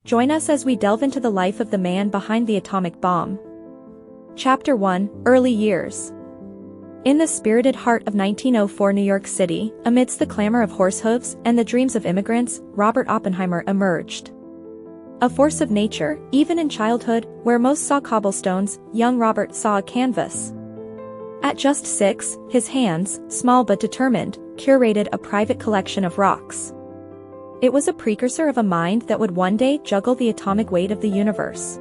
Join us as we delve into the life of the man behind the atomic bomb. Chapter 1: Early Years. In the spirited heart of 1904 New York City, amidst the clamor of horse hooves and the dreams of immigrants, Robert Oppenheimer emerged. A force of nature, even in childhood, where most saw cobblestones, young Robert saw a canvas. At just 6, his hands, small but determined, curated a private collection of rocks. It was a precursor of a mind that would one day juggle the atomic weight of the universe.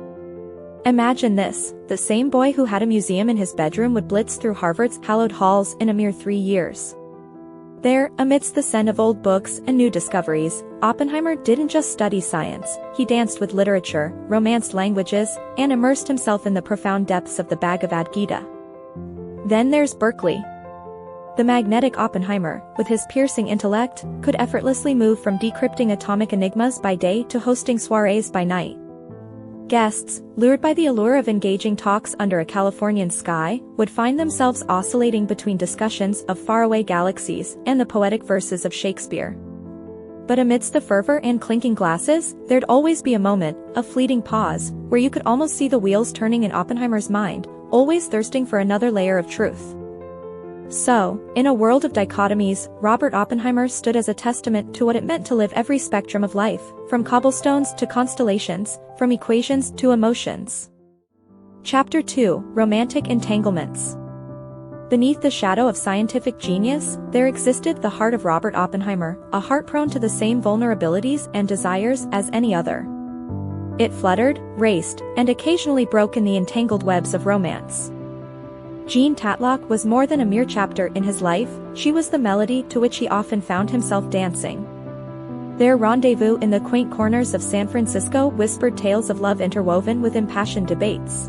Imagine this: the same boy who had a museum in his bedroom would blitz through Harvard's hallowed halls in a mere 3 years. There, amidst the scent of old books and new discoveries, Oppenheimer didn't just study science, he danced with literature, romanced languages, and immersed himself in the profound depths of the Bhagavad Gita. Then there's Berkeley. The magnetic Oppenheimer, with his piercing intellect, could effortlessly move from decrypting atomic enigmas by day to hosting soirees by night. Guests, lured by the allure of engaging talks under a Californian sky, would find themselves oscillating between discussions of faraway galaxies and the poetic verses of Shakespeare. But amidst the fervor and clinking glasses, there'd always be a moment, a fleeting pause, where you could almost see the wheels turning in Oppenheimer's mind, always thirsting for another layer of truth. So, in a world of dichotomies, Robert Oppenheimer stood as a testament to what it meant to live every spectrum of life, from cobblestones to constellations, from equations to emotions. Chapter 2: Romantic Entanglements. Beneath the shadow of scientific genius, there existed the heart of Robert Oppenheimer, a heart prone to the same vulnerabilities and desires as any other. It fluttered, raced, and occasionally broke in the entangled webs of romance. Jean Tatlock was more than a mere chapter in his life, she was the melody to which he often found himself dancing. Their rendezvous in the quaint corners of San Francisco whispered tales of love interwoven with impassioned debates.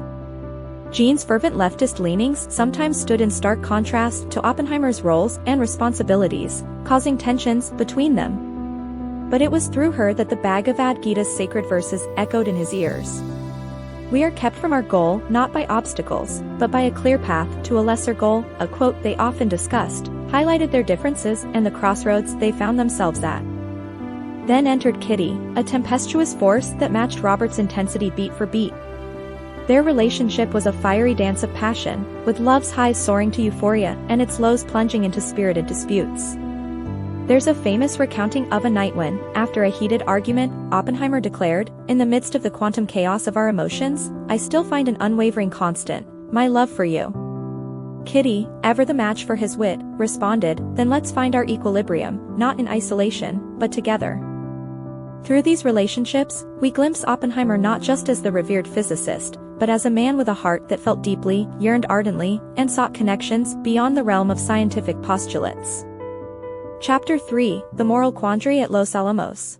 Jean's fervent leftist leanings sometimes stood in stark contrast to Oppenheimer's roles and responsibilities, causing tensions between them. But it was through her that the Bhagavad Gita's sacred verses echoed in his ears. "We are kept from our goal not by obstacles, but by a clear path to a lesser goal," a quote they often discussed, highlighted their differences and the crossroads they found themselves at. Then entered Kitty, a tempestuous force that matched Robert's intensity beat for beat. Their relationship was a fiery dance of passion, with love's highs soaring to euphoria and its lows plunging into spirited disputes. There's a famous recounting of a night when, after a heated argument, Oppenheimer declared, "In the midst of the quantum chaos of our emotions, I still find an unwavering constant, my love for you." Kitty, ever the match for his wit, responded, "Then let's find our equilibrium, not in isolation, but together." Through these relationships, we glimpse Oppenheimer not just as the revered physicist, but as a man with a heart that felt deeply, yearned ardently, and sought connections beyond the realm of scientific postulates. Chapter 3: The Moral Quandary at Los Alamos.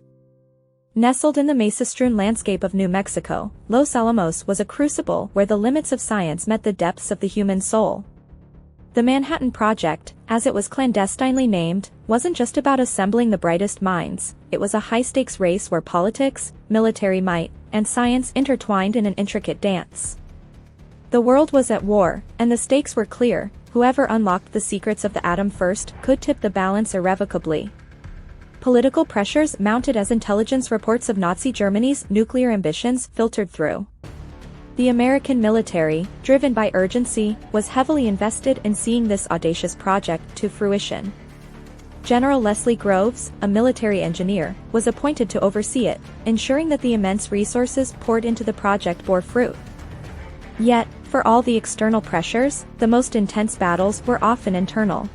Nestled in the mesa-strewn landscape of New Mexico, Los Alamos was a crucible where the limits of science met the depths of the human soul. The Manhattan Project, as it was clandestinely named, wasn't just about assembling the brightest minds, it was a high-stakes race where politics, military might, and science intertwined in an intricate dance. The world was at war, and the stakes were clear: whoever unlocked the secrets of the atom first could tip the balance irrevocably. Political pressures mounted as intelligence reports of Nazi Germany's nuclear ambitions filtered through. The American military, driven by urgency, was heavily invested in seeing this audacious project to fruition. General Leslie Groves, a military engineer, was appointed to oversee it, ensuring that the immense resources poured into the project bore fruit. Yet, for all the external pressures, the most intense battles were often internal.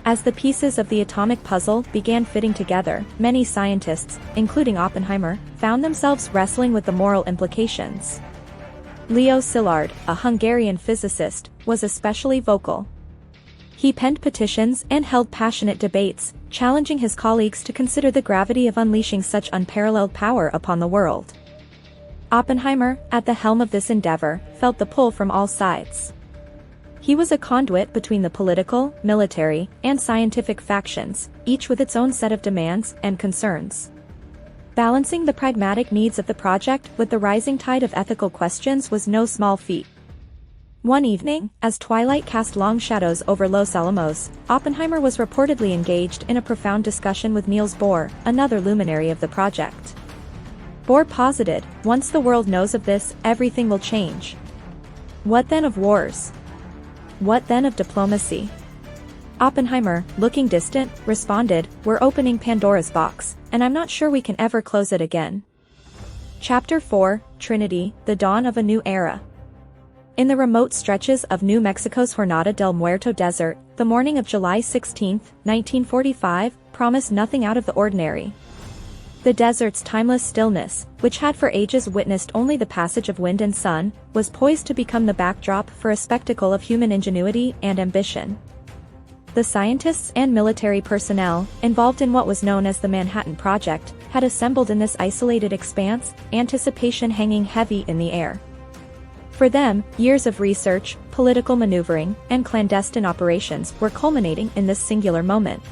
As the pieces of the atomic puzzle began fitting together, many scientists, including Oppenheimer, found themselves wrestling with the moral implications. Leo Szilard, a Hungarian physicist, was especially vocal. He penned petitions and held passionate debates, challenging his colleagues to consider the gravity of unleashing such unparalleled power upon the world. Oppenheimer, at the helm of this endeavor, felt the pull from all sides. He was a conduit between the political, military, and scientific factions, each with its own set of demands and concerns. Balancing the pragmatic needs of the project with the rising tide of ethical questions was no small feat. One evening, as twilight cast long shadows over Los Alamos, Oppenheimer was reportedly engaged in a profound discussion with Niels Bohr, another luminary of the project. Bohr posited, once the world knows of this, everything will change. What then of wars? What then of diplomacy? Oppenheimer, looking distant, responded, we're opening Pandora's box, and I'm not sure we can ever close it again. Chapter 4, Trinity, the Dawn of a New Era. In the remote stretches of New Mexico's Jornada del Muerto Desert, the morning of July 16, 1945, promised nothing out of the ordinary. The desert's timeless stillness, which had for ages witnessed only the passage of wind and sun, was poised to become the backdrop for a spectacle of human ingenuity and ambition. The scientists and military personnel, involved in what was known as the Manhattan Project, had assembled in this isolated expanse, anticipation hanging heavy in the air. For them, years of research, political maneuvering, and clandestine operations were culminating in this singular moment.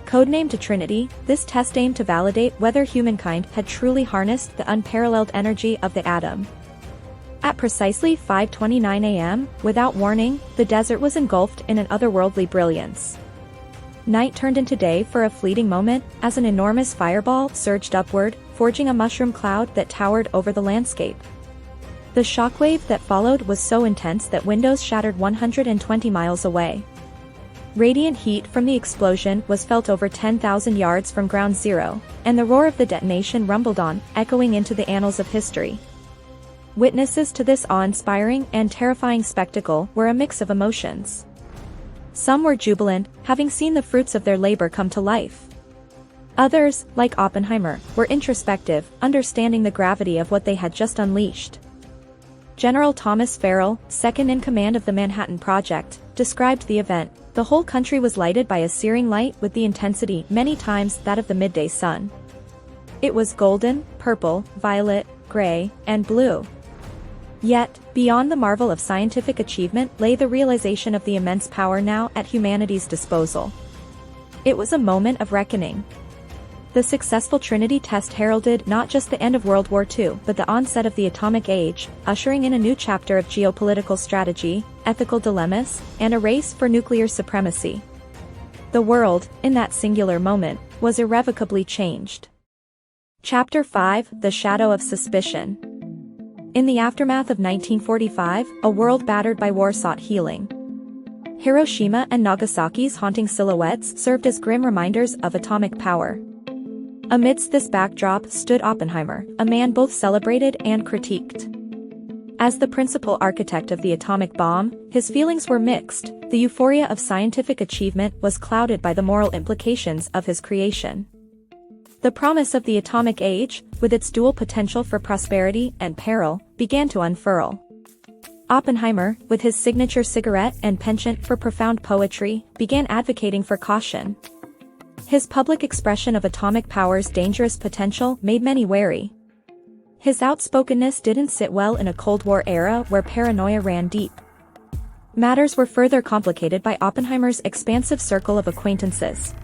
Codenamed Trinity, this test aimed to validate whether humankind had truly harnessed the unparalleled energy of the atom. At precisely 5:29 a.m., without warning, the desert was engulfed in an otherworldly brilliance. Night turned into day for a fleeting moment, as an enormous fireball surged upward, forging a mushroom cloud that towered over the landscape. The shockwave that followed was so intense that windows shattered 120 miles away. Radiant heat from the explosion was felt over 10,000 yards from ground zero, and the roar of the detonation rumbled on, echoing into the annals of history. Witnesses to this awe-inspiring and terrifying spectacle were a mix of emotions. Some were jubilant, having seen the fruits of their labor come to life. Others, like Oppenheimer, were introspective, understanding the gravity of what they had just unleashed. General Thomas Farrell, second in command of the Manhattan Project, described the event. The whole country was lighted by a searing light with the intensity many times that of the midday sun. It was golden, purple, violet, gray, and blue. Yet, beyond the marvel of scientific achievement lay the realization of the immense power now at humanity's disposal. It was a moment of reckoning. The successful Trinity test heralded not just the end of World War II but the onset of the atomic age, ushering in a new chapter of geopolitical strategy, ethical dilemmas, and a race for nuclear supremacy. The world, in that singular moment, was irrevocably changed. Chapter 5, The Shadow of Suspicion. In the aftermath of 1945, a world battered by war sought healing. Hiroshima and Nagasaki's haunting silhouettes served as grim reminders of atomic power. Amidst this backdrop stood Oppenheimer, a man both celebrated and critiqued. As the principal architect of the atomic bomb, his feelings were mixed. The euphoria of scientific achievement was clouded by the moral implications of his creation. The promise of the atomic age, with its dual potential for prosperity and peril, began to unfurl. Oppenheimer, with his signature cigarette and penchant for profound poetry, began advocating for caution. His public expression of atomic power's dangerous potential made many wary. His outspokenness didn't sit well in a Cold War era where paranoia ran deep. Matters were further complicated by Oppenheimer's expansive circle of acquaintances.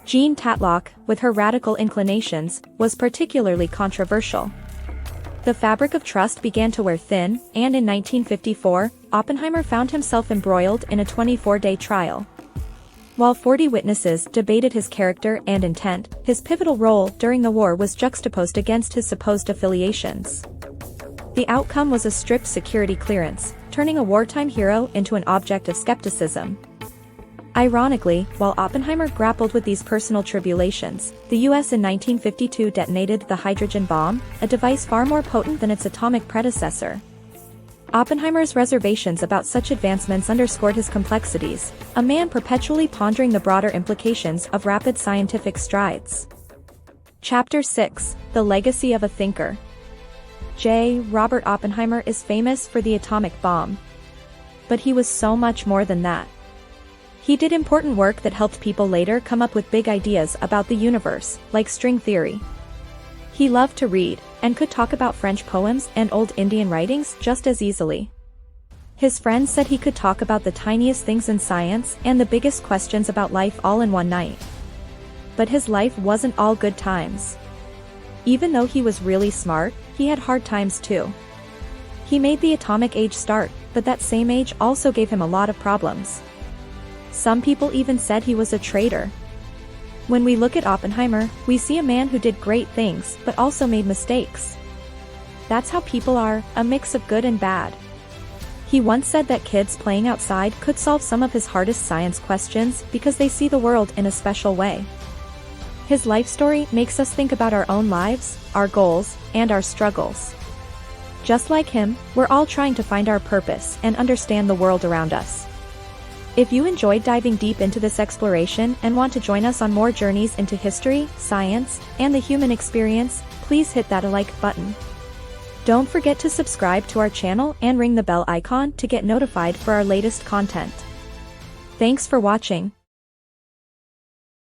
Jean Tatlock, with her radical inclinations, was particularly controversial. The fabric of trust began to wear thin, and in 1954, Oppenheimer found himself embroiled in a 24-day trial. While 40 witnesses debated his character and intent, his pivotal role during the war was juxtaposed against his supposed affiliations. The outcome was a strict security clearance, turning a wartime hero into an object of skepticism. Ironically, while Oppenheimer grappled with these personal tribulations, the US in 1952 detonated the hydrogen bomb, a device far more potent than its atomic predecessor. Oppenheimer's reservations about such advancements underscored his complexities, a man perpetually pondering the broader implications of rapid scientific strides. Chapter 6, The Legacy of a Thinker. J. Robert Oppenheimer is famous for the atomic bomb. But he was so much more than that. He did important work that helped people later come up with big ideas about the universe, like string theory. He loved to read, and could talk about French poems and old Indian writings just as easily. His friends said he could talk about the tiniest things in science and the biggest questions about life all in one night. But his life wasn't all good times. Even though he was really smart, he had hard times too. He made the atomic age start, but that same age also gave him a lot of problems. Some people even said he was a traitor. When we look at Oppenheimer, we see a man who did great things but also made mistakes. That's how people are, a mix of good and bad. He once said that kids playing outside could solve some of his hardest science questions because they see the world in a special way. His life story makes us think about our own lives, our goals, and our struggles. Just like him, we're all trying to find our purpose and understand the world around us. If you enjoyed diving deep into this exploration and want to join us on more journeys into history, science, and the human experience, please hit that like button. Don't forget to subscribe to our channel and ring the bell icon to get notified for our latest content. Thanks for watching.